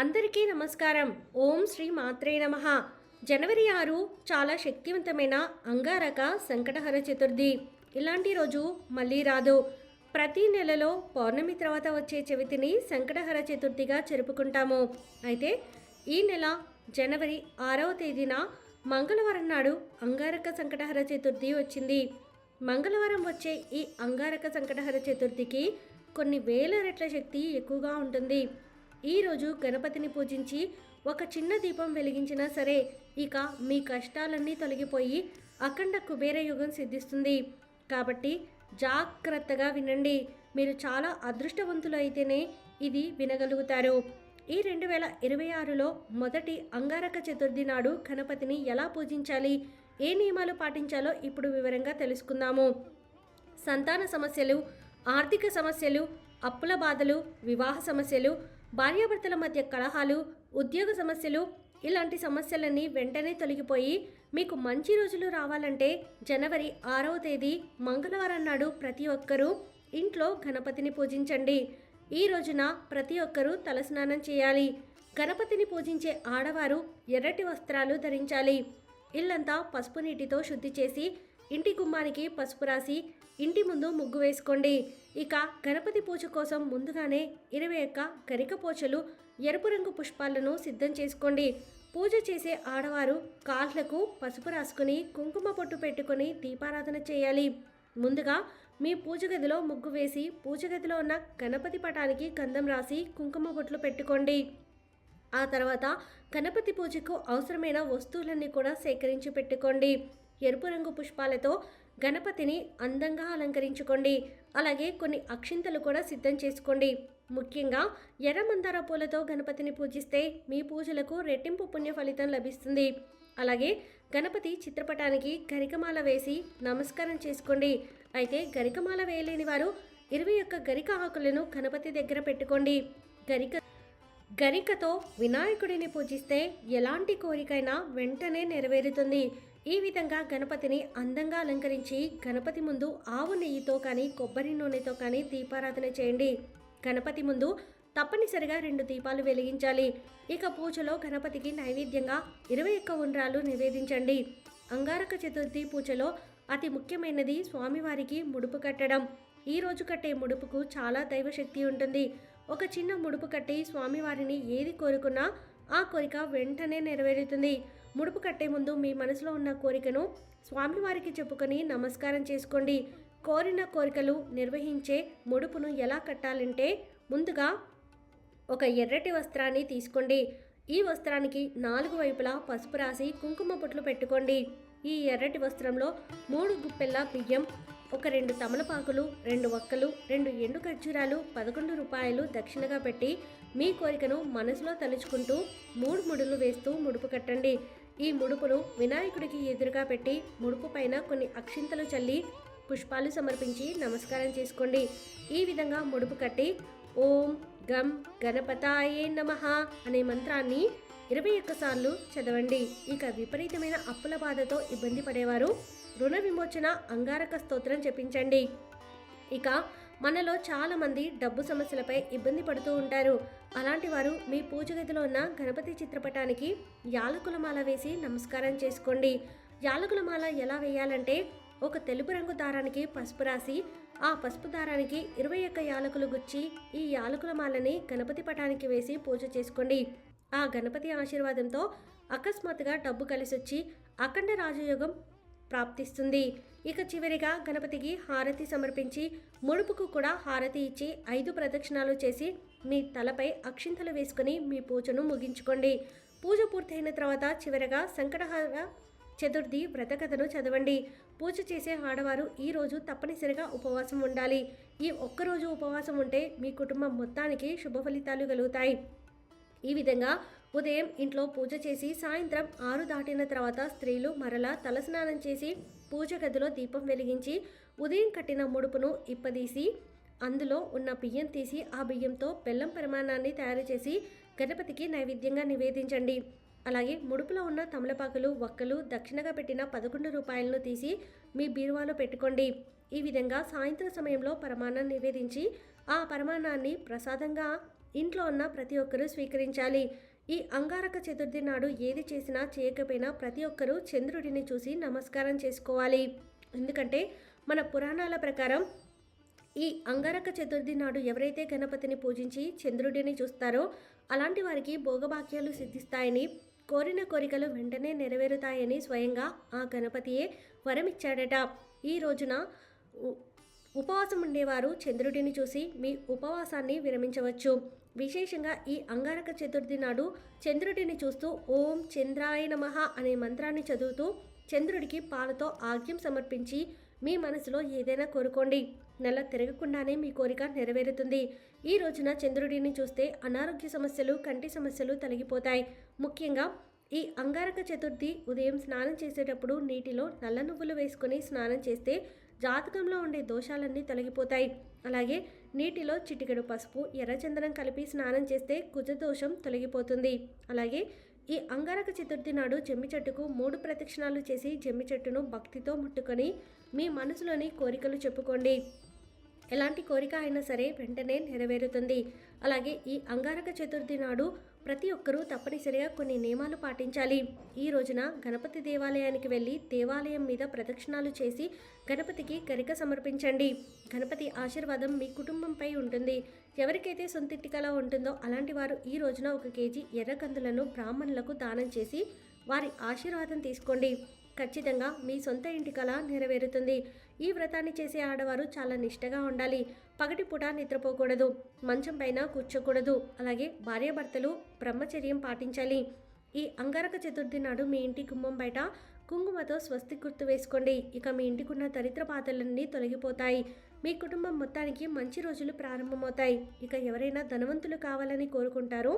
అందరికీ నమస్కారం. ఓం శ్రీ మాత్రే నమః. జనవరి 6 చాలా శక్తివంతమైన అంగారక సంకటహర చతుర్థి. ఇలాంటి రోజు మళ్ళీ రాదు. ప్రతి నెలలో పౌర్ణమి తర్వాత వచ్చే చవితిని సంకటహర చతుర్థిగా జరుపుకుంటాము. అయితే ఈ నెల జనవరి 6వ తేదీన మంగళవారం నాడు అంగారక సంకటహర చతుర్థి వచ్చింది. మంగళవారం వచ్చే ఈ అంగారక సంకటహర చతుర్థికి కొన్ని వేల రెట్ల శక్తి ఎక్కువగా ఉంటుంది. ఈరోజు గణపతిని పూజించి ఒక చిన్న దీపం వెలిగించినా సరే ఇక మీ కష్టాలన్నీ తొలగిపోయి అఖండ కుబేర యుగం సిద్ధిస్తుంది. కాబట్టి జాగ్రత్తగా వినండి. మీరు చాలా అదృష్టవంతులు అయితేనే ఇది వినగలుగుతారు. ఈ 2026లో మొదటి అంగారక చతుర్థి నాడు గణపతిని ఎలా పూజించాలి, ఏ నియమాలు పాటించాలో ఇప్పుడు వివరంగా తెలుసుకుందాము. సంతాన సమస్యలు, ఆర్థిక సమస్యలు, అప్పుల బాధలు, వివాహ సమస్యలు, భార్యాభర్తల మధ్య కలహాలు, ఉద్యోగ సమస్యలు, ఇలాంటి సమస్యలన్నీ వెంటనే తొలగిపోయి మీకు మంచి రోజులు రావాలంటే జనవరి 6వ తేదీ మంగళవారం నాడు ప్రతి ఒక్కరూ ఇంట్లో గణపతిని పూజించండి. ఈ రోజున ప్రతి ఒక్కరూ తలస్నానం చేయాలి. గణపతిని పూజించే ఆడవారు ఎర్రటి వస్త్రాలు ధరించాలి. ఇల్లంతా పసుపు నీటితో శుద్ధి చేసి ఇంటి గుమ్మానికి పసుపు రాసి ఇంటి ముందు ముగ్గు వేసుకోండి. ఇక గణపతి పూజ కోసం ముందుగానే 21 గరిక పోచలు, ఎరుపు రంగు పుష్పాలను సిద్ధం చేసుకోండి. పూజ చేసే ఆడవారు కాళ్ళకు పసుపు రాసుకుని కుంకుమ పొట్టు పెట్టుకొని దీపారాధన చేయాలి. ముందుగా మీ పూజ గదిలో ముగ్గు వేసి పూజ గదిలో ఉన్న గణపతి పటానికి గంధం రాసి కుంకుమ బొట్లు పెట్టుకోండి. ఆ తర్వాత గణపతి పూజకు అవసరమైన వస్తువులన్నీ కూడా సేకరించి పెట్టుకోండి. ఎరుపు రంగు పుష్పాలతో గణపతిని అందంగా అలంకరించుకోండి. అలాగే కొన్ని అక్షింతలు కూడా సిద్ధం చేసుకోండి. ముఖ్యంగా ఎర్ర మందార పూలతో గణపతిని పూజిస్తే మీ పూజలకు రెట్టింపు పుణ్య ఫలితం లభిస్తుంది. అలాగే గణపతి చిత్రపటానికి గరికమాల వేసి నమస్కారం చేసుకోండి. అయితే గరికమాల వేయలేని వారు 21 గరిక ఆకులను గణపతి దగ్గర పెట్టుకోండి. గరికతో వినాయకుడిని పూజిస్తే ఎలాంటి కోరికైనా వెంటనే నెరవేరుతుంది. ఈ విధంగా గణపతిని అందంగా అలంకరించి గణపతి ముందు ఆవు నెయ్యితో కానీ కొబ్బరి నూనెతో కానీ దీపారాధన చేయండి. గణపతి ముందు తప్పనిసరిగా 2 దీపాలు వెలిగించాలి. ఇక పూజలో గణపతికి నైవేద్యంగా 21 ఉండ్రాలు నివేదించండి. అంగారక చతుర్థి పూజలో అతి ముఖ్యమైనది స్వామివారికి ముడుపు కట్టడం. ఈ రోజు కట్టే ముడుపుకు చాలా దైవశక్తి ఉంటుంది. ఒక చిన్న ముడుపు కట్టి స్వామివారిని ఏది కోరుకున్నా ఆ కోరిక వెంటనే నెరవేరుతుంది. ముడుపు కట్టే ముందు మీ మనసులో ఉన్న కోరికను స్వామివారికి చెప్పుకొని నమస్కారం చేసుకోండి. కోరిన కోరికలు నిర్వహించే ముడుపును ఎలా కట్టాలంటే ముందుగా ఒక ఎర్రటి వస్త్రాన్ని తీసుకోండి. ఈ వస్త్రానికి 4 వైపులా పసుపు రాసి కుంకుమ పొట్లు పెట్టుకోండి. ఈ ఎర్రటి వస్త్రంలో 3 గుప్పెళ్ళ బియ్యం, ఒక 2 తమలపాకులు, 2 వక్కలు, 2 ఎండు ఖర్జూరాలు, 11 రూపాయలు దక్షిణగా పెట్టి మీ కోరికను మనసులో తలుచుకుంటూ 3 ముడులు వేస్తూ ముడుపు కట్టండి. ఈ ముడుపును వినాయకుడికి ఎదురుగా పెట్టి ముడుపు పైన కొన్ని అక్షింతలు చల్లి పుష్పాలు సమర్పించి నమస్కారం చేసుకోండి. ఈ విధంగా ముడుపు కట్టి ఓం గం గణపతాయే నమః అనే మంత్రాన్ని 21 సార్లు చదవండి. ఇక విపరీతమైన అప్పుల బాధతో ఇబ్బంది పడేవారు రుణ విమోచన అంగారక స్తోత్రం జపించండి. ఇక మనలో చాలామంది డబ్బు సమస్యలపై ఇబ్బంది పడుతూ ఉంటారు. అలాంటి వారు మీ పూజ గదిలో ఉన్న గణపతి చిత్రపటానికి యాలకుల మాల వేసి నమస్కారం చేసుకోండి. యాలకుల మాల ఎలా వేయాలంటే ఒక తెలుపు రంగు దారానికి పసుపు రాసి ఆ పసుపు దారానికి 21 యాలకులు గుచ్చి ఈ యాలకుల మాలని గణపతి పటానికి వేసి పూజ చేసుకోండి. ఆ గణపతి ఆశీర్వాదంతో అకస్మాత్తుగా డబ్బు కలిసొచ్చి అఖండ రాజయోగం ప్రాప్తిస్తుంది. ఇక చివరిగా గణపతికి హారతి సమర్పించి ముడుపుకు కూడా హారతి ఇచ్చి 5 ప్రదక్షిణాలు చేసి మీ తలపై అక్షింతలు వేసుకుని మీ పూజను ముగించుకోండి. పూజ పూర్తయిన తర్వాత చివరగా సంకటహర చతుర్థి వ్రతకథను చదవండి. పూజ చేసే ఆడవారు ఈరోజు తప్పనిసరిగా ఉపవాసం ఉండాలి. ఈ ఒక్కరోజు ఉపవాసం ఉంటే మీ కుటుంబం మొత్తానికి శుభ ఫలితాలు కలుగుతాయి. ఈ విధంగా ఉదయం ఇంట్లో పూజ చేసి సాయంత్రం 6 దాటిన తర్వాత స్త్రీలు మరలా తలస్నానం చేసి పూజ గదిలో దీపం వెలిగించి ఉదయం కట్టిన ముడుపును ఇప్పదీసి అందులో ఉన్న బియ్యం తీసి ఆ బియ్యంతో బెల్లం పరిమాణాన్ని తయారు చేసి గణపతికి నైవేద్యంగా నివేదించండి. అలాగే ముడుపులో ఉన్న తమలపాకులు, వక్కలు, దక్షిణగా పెట్టిన 11 రూపాయలను తీసి మీ బీరువాలో పెట్టుకోండి. ఈ విధంగా సాయంత్రం సమయంలో పరమాన్నం నివేదించి ఆ పరమాన్నాన్ని ప్రసాదంగా ఇంట్లో ఉన్న ప్రతి ఒక్కరూ స్వీకరించాలి. ఈ అంగారక చతుర్థి నాడు ఏది చేసినా చేయకపోయినా ప్రతి ఒక్కరూ చంద్రుడిని చూసి నమస్కారం చేసుకోవాలి. ఎందుకంటే మన పురాణాల ప్రకారం ఈ అంగారక చతుర్థి నాడు ఎవరైతే గణపతిని పూజించి చంద్రుడిని చూస్తారో అలాంటి వారికి భోగభాగ్యాలు సిద్ధిస్తాయని, కోరిన కోరికలు వెంటనే నెరవేరుతాయని స్వయంగా ఆ గణపతియే వరమిచ్చాడట. ఈ రోజున ఉపవాసం ఉండేవారు చంద్రుడిని చూసి మీ ఉపవాసాన్ని విరమించవచ్చు. విశేషంగా ఈ అంగారక చతుర్థి నాడు చంద్రుడిని చూస్తూ ఓం చంద్రాయ నమః అనే మంత్రాన్ని చదువుతూ చంద్రుడికి పాలతో ఆగ్యం సమర్పించి మీ మనసులో ఏదైనా కోరుకోండి. నెల తిరగకుండానే మీ కోరిక నెరవేరుతుంది. ఈ రోజున చంద్రుడిని చూస్తే అనారోగ్య సమస్యలు, కంటి సమస్యలు తొలగిపోతాయి. ముఖ్యంగా ఈ అంగారక చతుర్థి ఉదయం స్నానం చేసేటప్పుడు నీటిలో నల్ల నువ్వులు వేసుకొని స్నానం చేస్తే జాతకంలో ఉండే దోషాలన్నీ తొలగిపోతాయి. అలాగే నీటిలో చిటికెడు పసుపు, ఎర్రచందనం కలిపి స్నానం చేస్తే కుజదోషం తొలగిపోతుంది. అలాగే ఈ అంగారక చతుర్థి నాడు జమ్మి చెట్టుకు 3 ప్రదక్షిణాలు చేసి జమ్మి చెట్టును భక్తితో ముట్టుకొని మీ మనసులోని కోరికలు చెప్పుకోండి. ఎలాంటి కోరిక అయినా సరే వెంటనే నెరవేరుతుంది. అలాగే ఈ అంగారక చతుర్థి నాడు ప్రతి ఒక్కరూ తప్పనిసరిగా కొన్ని నియమాలు పాటించాలి. ఈ రోజున గణపతి దేవాలయానికి వెళ్ళి దేవాలయం మీద ప్రదక్షిణాలు చేసి గణపతికి గరిక సమర్పించండి. గణపతి ఆశీర్వాదం మీ కుటుంబంపై ఉంటుంది. ఎవరికైతే సొంతింటి కల ఉంటుందో అలాంటి వారు ఈ రోజున 1 కేజీ ఎర్రకందులను బ్రాహ్మణులకు దానం చేసి వారి ఆశీర్వాదం తీసుకోండి. ఖచ్చితంగా మీ సొంత ఇంటి కల నెరవేరుతుంది. ఈ వ్రతాన్ని చేసే ఆడవారు చాలా నిష్టగా ఉండాలి. పగటిపూట నిద్రపోకూడదు, మంచం పైన కూర్చోకూడదు. అలాగే భార్యాభర్తలు బ్రహ్మచర్యం పాటించాలి. ఈ అంగారక చతుర్థి నాడు మీ ఇంటి గుమ్మం బయట కుంకుమతో స్వస్తి గుర్తు వేసుకోండి. ఇక మీ ఇంటికున్న దరిద్ర బాధలన్నీ తొలగిపోతాయి. మీ కుటుంబం మొత్తానికి మంచి రోజులు ప్రారంభమవుతాయి. ఇక ఎవరైనా ధనవంతులు కావాలని కోరుకుంటారో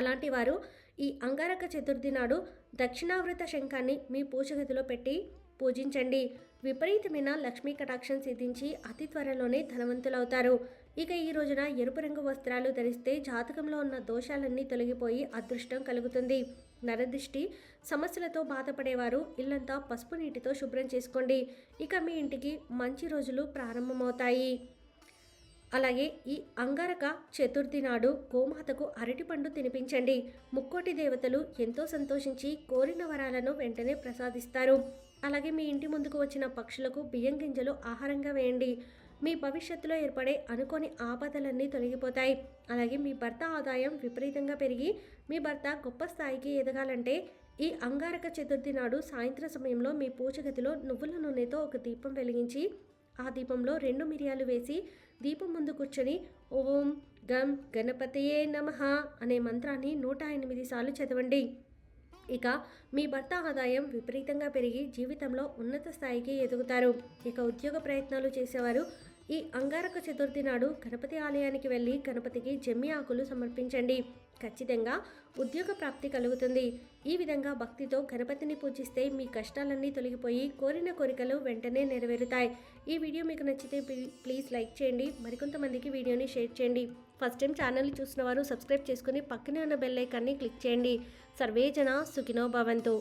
అలాంటి వారు ఈ అంగారక చతుర్థి నాడు దక్షిణావృత శంఖాన్ని మీ పూజగదిలో పెట్టి పూజించండి. విపరీతమైన లక్ష్మీ కటాక్షం సిద్ధించి అతి త్వరలోనే ధనవంతులవుతారు. ఇక ఈ రోజున ఎరుపు రంగు వస్త్రాలు ధరిస్తే జాతకంలో ఉన్న దోషాలన్నీ తొలగిపోయి అదృష్టం కలుగుతుంది. నరదృష్టి సమస్యలతో బాధపడేవారు ఇల్లంతా పసుపు నీటితో శుభ్రం చేసుకోండి. ఇక మీ ఇంటికి మంచి రోజులు ప్రారంభమవుతాయి. అలాగే ఈ అంగారక చతుర్థి నాడు గోమాతకు అరటిపండు తినిపించండి. ముక్కోటి దేవతలు ఎంతో సంతోషించి కోరిన వరాలను వెంటనే ప్రసాదిస్తారు. అలాగే మీ ఇంటి ముందుకు వచ్చిన పక్షులకు బియ్యం గింజలు ఆహారంగా వేయండి. మీ భవిష్యత్తులో ఏర్పడే అనుకోని ఆపదలన్నీ తొలగిపోతాయి. అలాగే మీ భర్త ఆదాయం విపరీతంగా పెరిగి మీ భర్త గొప్ప స్థాయికి ఎదగాలంటే ఈ అంగారక చతుర్థి నాడు సాయంత్రం సమయంలో మీ పూజగదిలో నువ్వుల నూనెతో ఒక దీపం వెలిగించి ఆ దీపంలో 2 మిరియాలు వేసి దీపం ముందు కూర్చొని ఓం గం గణపతయే నమః అనే మంత్రాన్ని 108 సార్లు చదవండి. ఇక మీ భర్త ఆదాయం విపరీతంగా పెరిగి జీవితంలో ఉన్నత స్థాయికి ఎదుగుతారు. ఇక ఉద్యోగ ప్రయత్నాలు చేసేవారు ఈ అంగారక చతుర్థి నాడు గణపతి ఆలయానికి వెళ్ళి గణపతికి జమ్మి ఆకులు సమర్పించండి. ఖచ్చితంగా ఉద్యోగ ప్రాప్తి కలుగుతుంది. ఈ విధంగా భక్తితో గణపతిని పూజిస్తే మీ కష్టాలన్నీ తొలగిపోయి కోరిన కోరికలు వెంటనే నెరవేరుతాయి. ఈ వీడియో మీకు నచ్చితే ప్లీజ్ లైక్ చేయండి. మరికొంతమందికి వీడియోని షేర్ చేయండి. ఫస్ట్ టైం ఛానల్ని చూసిన వారు సబ్స్క్రైబ్ చేసుకుని పక్కనే ఉన్న బెల్ ఐకాన్ని క్లిక్ చేయండి. సర్వే జన సుఖినో భవంతు.